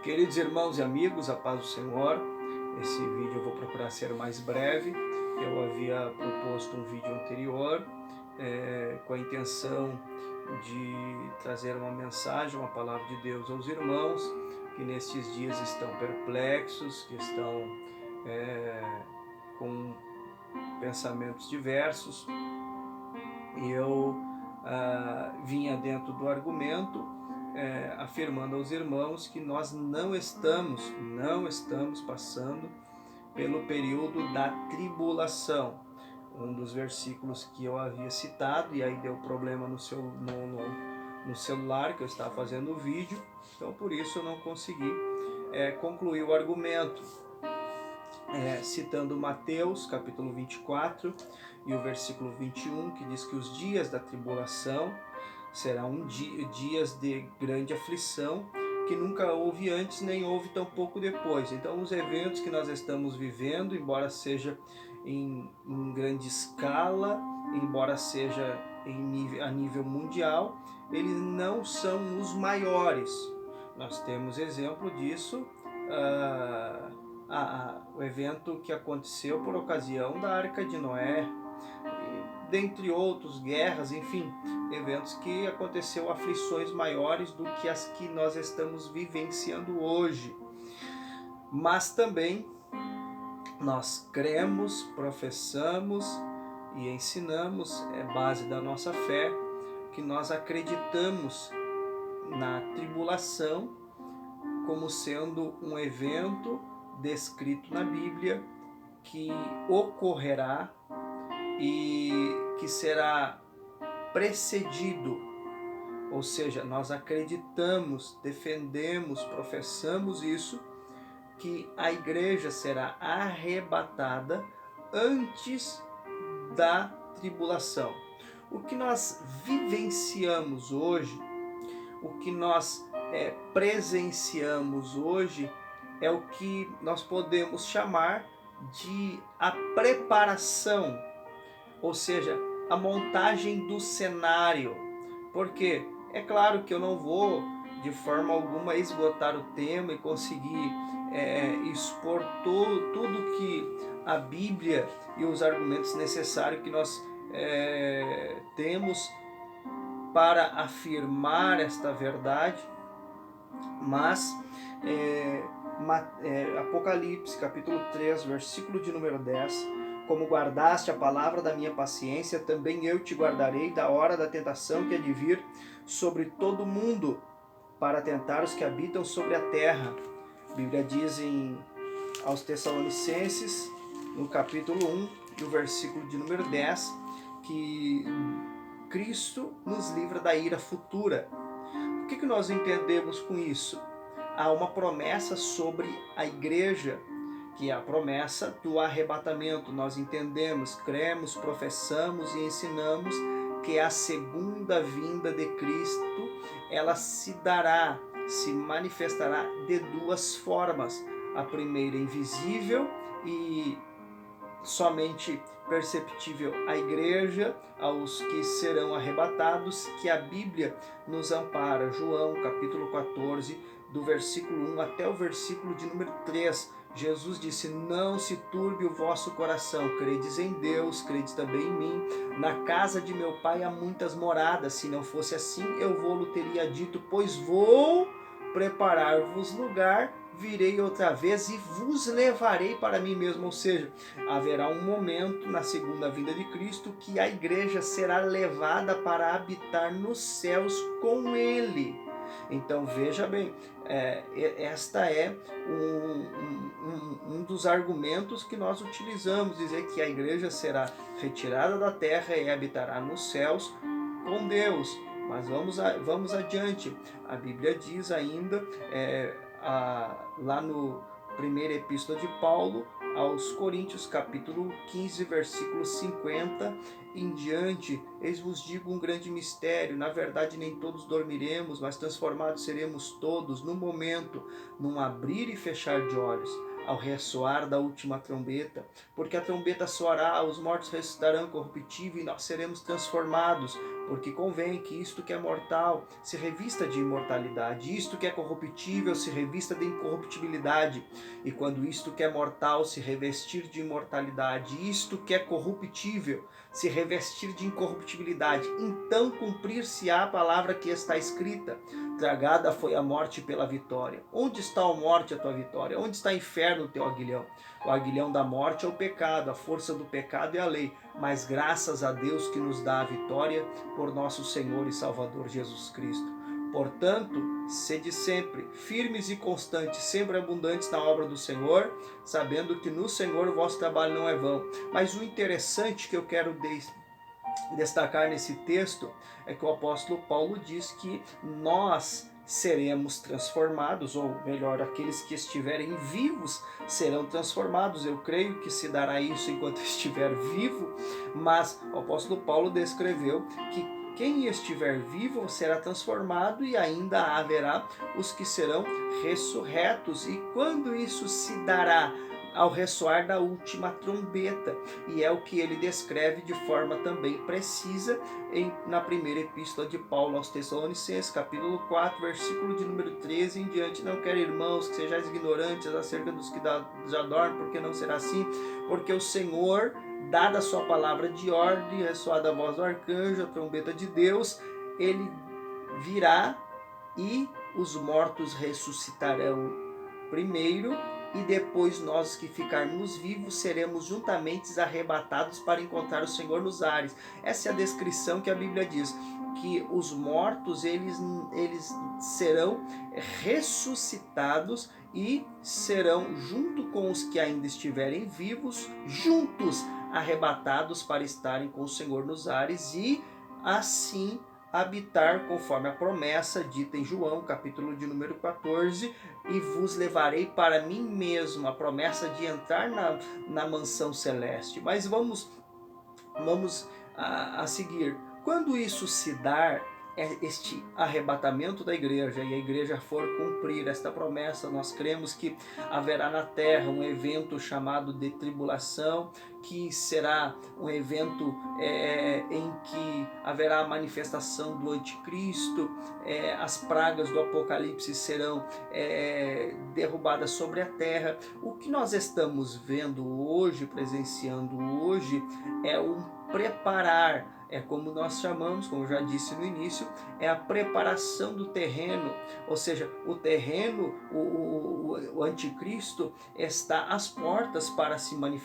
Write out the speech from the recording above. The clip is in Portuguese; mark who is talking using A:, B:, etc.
A: Queridos irmãos e amigos, a paz do Senhor. Esse vídeo eu vou procurar ser mais breve. Eu havia proposto um vídeo anterior com a intenção de trazer uma mensagem, uma palavra de Deus aos irmãos que nestes dias estão perplexos, que estão com pensamentos diversos. E eu vinha dentro do argumento afirmando aos irmãos que nós não estamos passando pelo período da tribulação. Um dos versículos que eu havia citado, e aí deu problema no celular que eu estava fazendo o vídeo, então por isso eu não consegui concluir o argumento. Citando Mateus capítulo 24 e o versículo 21, que diz que os dias da tribulação serão dias de grande aflição, que nunca houve antes, nem houve tão pouco depois. Então os eventos que nós estamos vivendo, embora seja em grande escala, embora seja a nível mundial, eles não são os maiores. Nós temos exemplo disso, o evento que aconteceu por ocasião da Arca de Noé, dentre outros, guerras, enfim, eventos que aconteceu aflições maiores do que as que nós estamos vivenciando hoje. Mas também nós cremos, professamos e ensinamos, é base da nossa fé, que nós acreditamos na tribulação como sendo um evento descrito na Bíblia que ocorrerá e que será precedido, ou seja, nós acreditamos, defendemos, professamos isso, que a igreja será arrebatada antes da tribulação. O que nós vivenciamos hoje, o que nós presenciamos hoje, é o que nós podemos chamar de a preparação, ou seja, a montagem do cenário. Porque é claro que eu não vou de forma alguma esgotar o tema e conseguir expor tudo que a Bíblia e os argumentos necessários que nós temos para afirmar esta verdade, mas Apocalipse capítulo 3, versículo de número 10: como guardaste a palavra da minha paciência, também eu te guardarei da hora da tentação que há de vir sobre todo o mundo, para tentar os que habitam sobre a terra. A Bíblia diz aos Tessalonicenses, no capítulo 1, no versículo de número 10, que Cristo nos livra da ira futura. O que nós entendemos com isso? Há uma promessa sobre a igreja, que é a promessa do arrebatamento. Nós entendemos, cremos, professamos e ensinamos que a segunda vinda de Cristo, ela se manifestará de duas formas. A primeira invisível e somente perceptível à igreja, aos que serão arrebatados, que a Bíblia nos ampara. João capítulo 14, do versículo 1 até o versículo de número 3, Jesus disse: não se turbe o vosso coração, credes em Deus, credes também em mim. Na casa de meu pai há muitas moradas, se não fosse assim eu vou-lo teria dito, pois vou preparar-vos lugar, virei outra vez e vos levarei para mim mesmo. Ou seja, haverá um momento na segunda vinda de Cristo que a igreja será levada para habitar nos céus com Ele. Então veja bem, esta é um dos argumentos que nós utilizamos, dizer que a igreja será retirada da terra e habitará nos céus com Deus. Mas vamos adiante. A Bíblia diz ainda, lá no primeira epístola de Paulo aos Coríntios, capítulo 15, versículo 50 em diante: eis vos digo um grande mistério, na verdade nem todos dormiremos, mas transformados seremos todos, no momento, num abrir e fechar de olhos, ao ressoar da última trombeta, porque a trombeta soará, os mortos ressuscitarão corruptível e nós seremos transformados, porque convém que isto que é mortal se revista de imortalidade, isto que é corruptível se revista de incorruptibilidade, e quando isto que é mortal se revestir de imortalidade, isto que é corruptível se revestir de incorruptibilidade, então cumprir-se-á a palavra que está escrita: tragada foi a morte pela vitória. Onde está, a morte, a tua vitória? Onde está, inferno, o teu aguilhão? O aguilhão da morte é o pecado, a força do pecado é a lei, mas graças a Deus que nos dá a vitória por nosso Senhor e Salvador Jesus Cristo. Portanto, sede sempre firmes e constantes, sempre abundantes na obra do Senhor, sabendo que no Senhor o vosso trabalho não é vão. Mas o interessante que eu quero destacar nesse texto é que o apóstolo Paulo diz que nós seremos transformados, ou melhor, aqueles que estiverem vivos serão transformados. Eu creio que se dará isso enquanto estiver vivo, mas o apóstolo Paulo descreveu que quem estiver vivo será transformado, e ainda haverá os que serão ressurretos. E quando isso se dará? Ao ressoar da última trombeta, e é o que ele descreve de forma também precisa na primeira epístola de Paulo aos Tessalonicenses, capítulo 4, versículo de número 13 em diante: não quero, irmãos, que sejais ignorantes acerca dos que já dormem, porque não será assim, porque o Senhor, dada a sua palavra de ordem, ressoada a voz do arcanjo, a trombeta de Deus, ele virá e os mortos ressuscitarão primeiro, e depois nós que ficarmos vivos seremos juntamente arrebatados para encontrar o Senhor nos ares. Essa é a descrição que a Bíblia diz, que os mortos eles serão ressuscitados e serão, junto com os que ainda estiverem vivos, juntos arrebatados para estarem com o Senhor nos ares, e assim habitar conforme a promessa dita em João, capítulo de número 14, e vos levarei para mim mesmo, a promessa de entrar na mansão celeste. Mas vamos a seguir. Quando isso se dar, este arrebatamento da igreja, e a igreja for cumprir esta promessa, nós cremos que haverá na terra um evento chamado de tribulação, que será um evento em que haverá a manifestação do anticristo, as pragas do Apocalipse serão derrubadas sobre a terra. O que nós estamos vendo hoje, presenciando hoje, é um preparar, é como nós chamamos, como eu já disse no início, é a preparação do terreno, ou seja, o terreno, o anticristo está às portas para se manifestar.